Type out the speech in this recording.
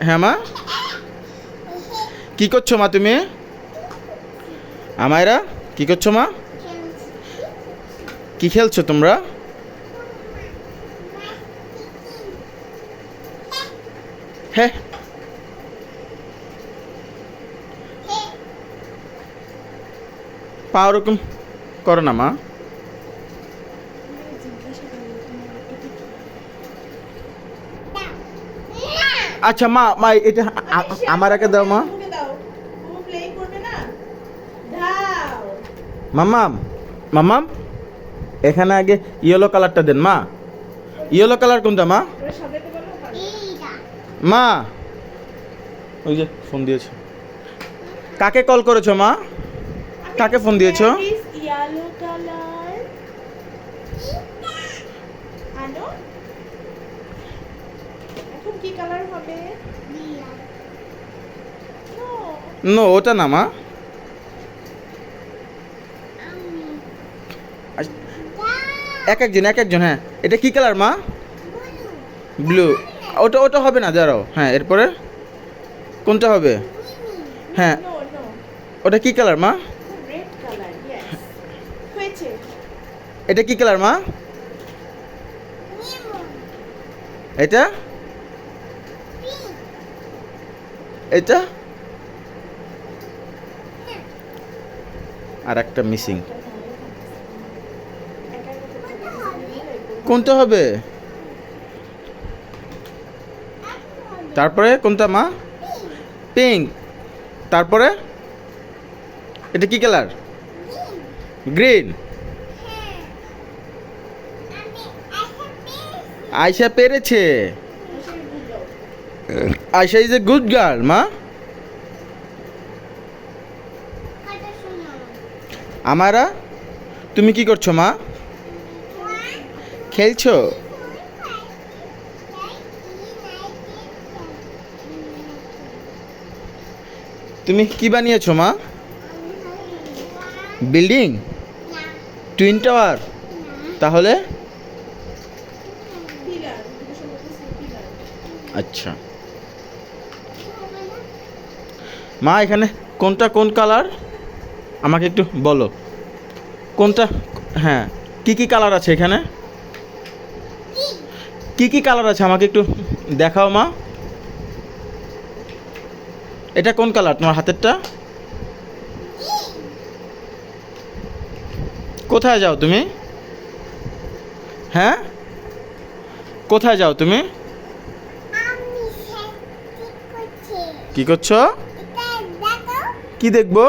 হ্যাঁ মা, কি করছো মা তুমি? আমায়রা কি করছো মা? কি খেলছো তোমরা? হ্যাঁ, পা ওরকম করো না মা। আচ্ছা মা, মা এটা আমার আগে দাও মা। মাম্মাম, মাম্মাম এখানে আগে ইয়েলো কালারটা দেন মা। ইয়েলো কালার কোনটা মা? মা ওই যে ফোন দিয়েছো, কাকে কল করেছো মা? কাকে ফোন দিয়েছো? নো, ওটা না মা। এক একজন, হ্যাঁ এটা কি কালার মা? ব্লু। ওটা ওটা হবে না, দাঁড়াও। হ্যাঁ, এরপরে কোনটা হবে? হ্যাঁ, ওটা কি কালার মা? এটা কি কালার মা? এটা এটা আর একটা মিসিং। কোনটা হবে? তারপরে কোনটা মা? পিঙ্ক। তারপরে এটা কি কালার? গ্রিন। আয়শা পেরেছে। Ayesha is a good girl মা। আমারা, তুমি কি করছো মা? খেলছো? তুমি কি বানিয়েছো মা? বিল্ডিং? Twin tower? তাহলে আচ্ছা মা, এখানে কোনটা কোন কালার আমাকে একটু বলো। কোনটা? হ্যাঁ, কি কি কালার আছে এখানে? কি কি কালার আছে আমাকে একটু দেখাও মা। এটা কোন কালার তোমার হাতেরটা? কোথায় যাও তুমি? হ্যাঁ, কোথায় যাও তুমি? কি করছো? কি দেখবো?